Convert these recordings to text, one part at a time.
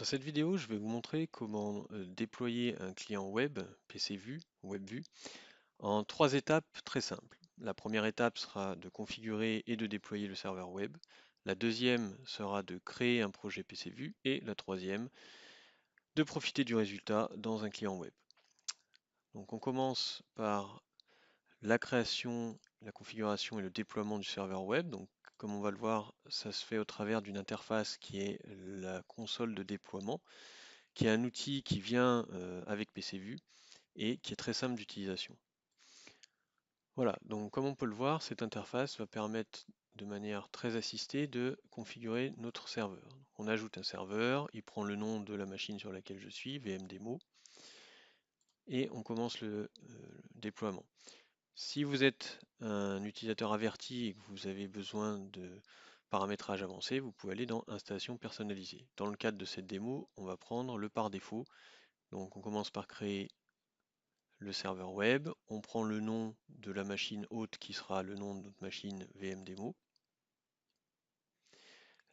Dans cette vidéo, je vais vous montrer comment déployer un client web, PC Vue, Web Vue, en trois étapes très simples. La première étape sera de configurer et de déployer le serveur web. La deuxième sera de créer un projet PC Vue. Et la troisième, de profiter du résultat dans un client web. Donc on commence par la création, la configuration et le déploiement du serveur web. Donc comme on va le voir, ça se fait au travers d'une interface qui est la console de déploiement, qui est un outil qui vient avec PC Vue et qui est très simple d'utilisation. Voilà, donc comme on peut le voir, cette interface va permettre de manière très assistée de configurer notre serveur. On ajoute un serveur, il prend le nom de la machine sur laquelle je suis, VMDemo, et on commence le déploiement. Si vous êtes un utilisateur averti et que vous avez besoin de paramétrage avancé, vous pouvez aller dans Installation personnalisée. Dans le cadre de cette démo, on va prendre le par défaut. Donc on commence par créer le serveur web, on prend le nom de la machine hôte qui sera le nom de notre machine VMDemo.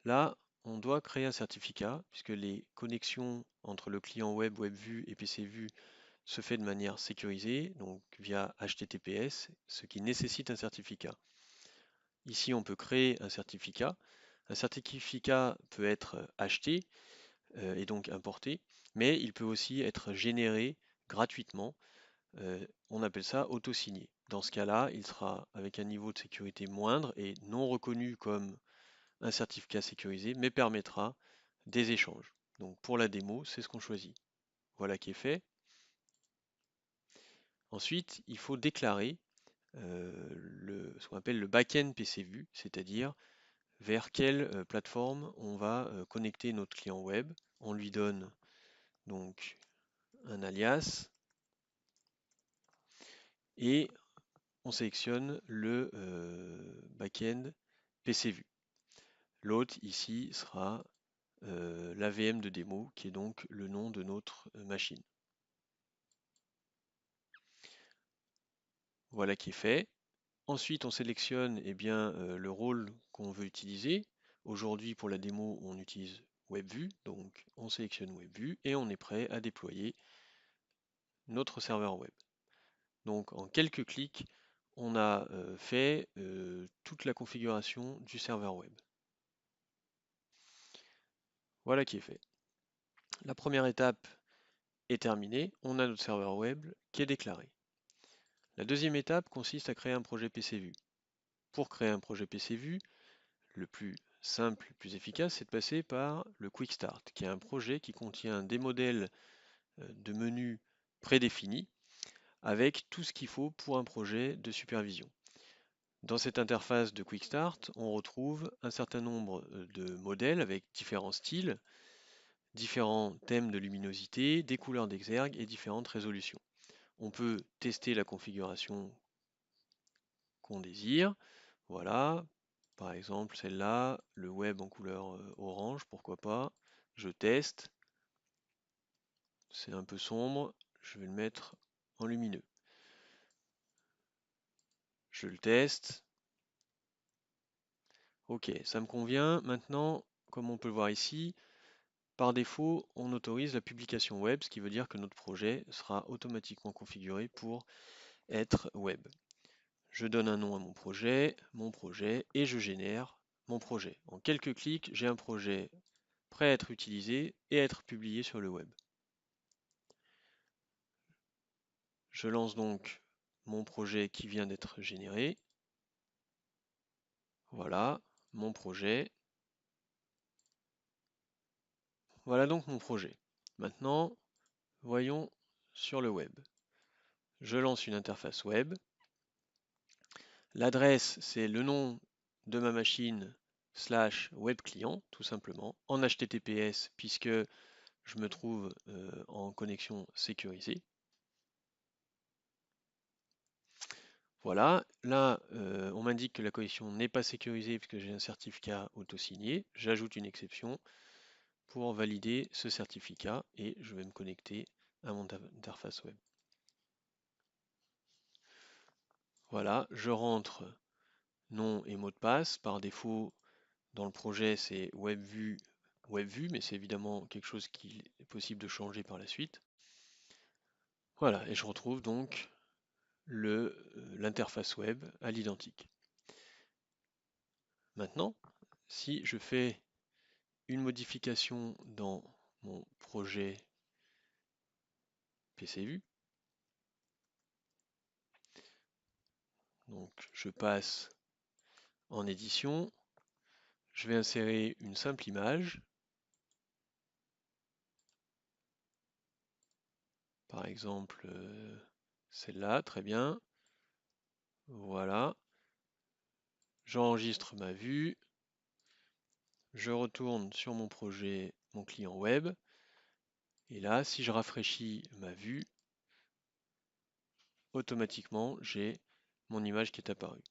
Là, on doit créer un certificat puisque les connexions entre le client web, WebView et PC Vue se fait de manière sécurisée, donc via HTTPS, ce qui nécessite un certificat. Ici, on peut créer un certificat. Un certificat peut être acheté et donc importé, mais il peut aussi être généré gratuitement. On appelle ça auto-signé. Dans ce cas-là, il sera avec un niveau de sécurité moindre et non reconnu comme un certificat sécurisé, mais permettra des échanges. Donc pour la démo, c'est ce qu'on choisit. Voilà qui est fait. Ensuite, il faut déclarer ce qu'on appelle le back-end PC Vue, c'est-à-dire vers quelle plateforme on va connecter notre client web. On lui donne donc un alias et on sélectionne le back-end PC Vue. L'autre ici sera la VM de démo, qui est donc le nom de notre machine. Voilà qui est fait. Ensuite, on sélectionne le rôle qu'on veut utiliser. Aujourd'hui, pour la démo, on utilise WebView, donc on sélectionne WebView et on est prêt à déployer notre serveur web. Donc en quelques clics, on a fait toute la configuration du serveur web. Voilà qui est fait. La première étape est terminée, on a notre serveur web qui est déclaré. La deuxième étape consiste à créer un projet PC Vue. Pour créer un projet PC Vue, le plus simple, le plus efficace, c'est de passer par le Quick Start, qui est un projet qui contient des modèles de menus prédéfinis avec tout ce qu'il faut pour un projet de supervision. Dans cette interface de Quick Start, on retrouve un certain nombre de modèles avec différents styles, différents thèmes de luminosité, des couleurs d'exergue et différentes résolutions. On peut tester la configuration qu'on désire. Voilà, par exemple celle-là, le web en couleur orange, pourquoi pas. Je teste, c'est un peu sombre, je vais le mettre en lumineux. Je le teste. Ok, ça me convient. Maintenant, comme on peut le voir ici, par défaut, on autorise la publication web, ce qui veut dire que notre projet sera automatiquement configuré pour être web. Je donne un nom à mon projet, et je génère mon projet. En quelques clics, j'ai un projet prêt à être utilisé et à être publié sur le web. Je lance donc mon projet qui vient d'être généré. Voilà, mon projet. Voilà donc mon projet. Maintenant, voyons sur le web. Je lance une interface web. L'adresse, c'est le nom de ma machine / web client, tout simplement, en HTTPS, puisque je me trouve en connexion sécurisée. Voilà, là, on m'indique que la connexion n'est pas sécurisée puisque j'ai un certificat auto-signé. J'ajoute une exception pour valider ce certificat et je vais me connecter à mon interface web. Voilà, je rentre nom et mot de passe. Par défaut, dans le projet, c'est WebView WebView, mais c'est évidemment quelque chose qui est possible de changer par la suite. Voilà, et je retrouve donc l'interface web à l'identique. Maintenant, si je fais une modification dans mon projet PCVue, donc je passe en édition, je vais insérer une simple image, par exemple celle-là, très bien, voilà, j'enregistre ma vue, je retourne sur mon projet, mon client web, et là, si je rafraîchis ma vue, automatiquement, j'ai mon image qui est apparue.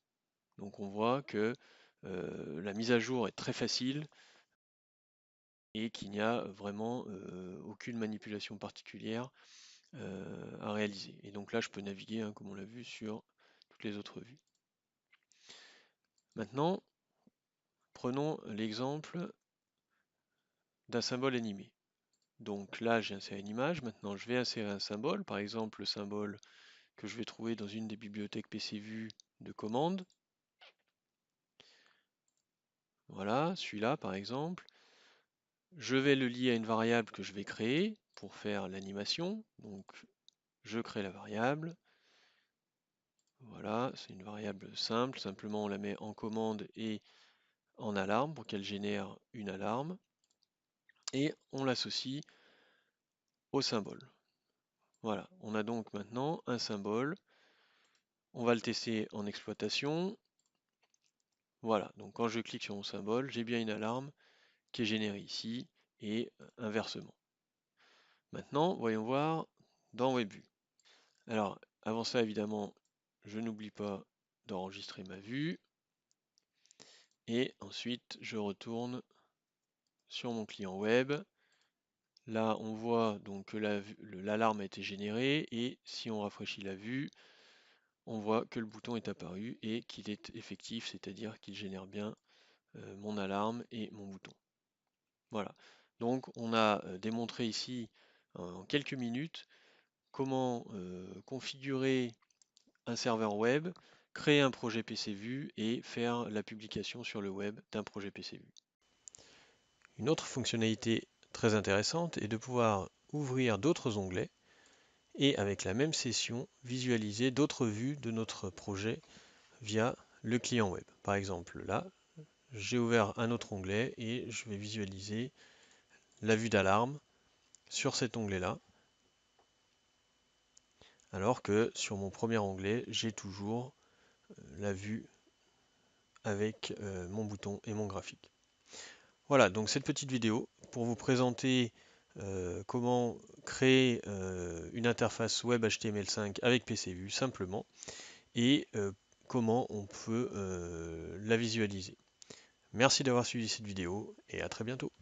Donc on voit que la mise à jour est très facile et qu'il n'y a vraiment aucune manipulation particulière à réaliser. Et donc là, je peux naviguer, hein, comme on l'a vu, sur toutes les autres vues. Maintenant, prenons l'exemple d'un symbole animé. Donc là, j'ai inséré une image. Maintenant, je vais insérer un symbole. Par exemple, le symbole que je vais trouver dans une des bibliothèques PCVue de commande. Voilà, celui-là, par exemple. Je vais le lier à une variable que je vais créer pour faire l'animation. Donc, je crée la variable. Voilà, c'est une variable simple. Simplement, on la met en commande et en alarme pour qu'elle génère une alarme. Et on l'associe au symbole. Voilà, on a donc maintenant un symbole. On va le tester en exploitation. Voilà, donc quand je clique sur mon symbole, j'ai bien une alarme qui est générée ici et inversement. Maintenant, voyons voir dans WebView. Alors, avant ça, évidemment, je n'oublie pas d'enregistrer ma vue. Et ensuite, je retourne sur mon client web. Là, on voit donc que l'alarme a été générée et si on rafraîchit la vue, on voit que le bouton est apparu et qu'il est effectif, c'est-à-dire qu'il génère bien mon alarme et mon bouton. Voilà. Donc, on a démontré ici en quelques minutes comment configurer un serveur web, créer un projet PCVue et faire la publication sur le web d'un projet PCVue. Une autre fonctionnalité très intéressante est de pouvoir ouvrir d'autres onglets et avec la même session visualiser d'autres vues de notre projet via le client web. Par exemple là, j'ai ouvert un autre onglet et je vais visualiser la vue d'alarme sur cet onglet-là, alors que sur mon premier onglet, j'ai toujours la vue avec mon bouton et mon graphique. Voilà, donc cette petite vidéo pour vous présenter comment créer une interface web HTML5 avec PCVue simplement et comment on peut la visualiser. Merci d'avoir suivi cette vidéo et à très bientôt.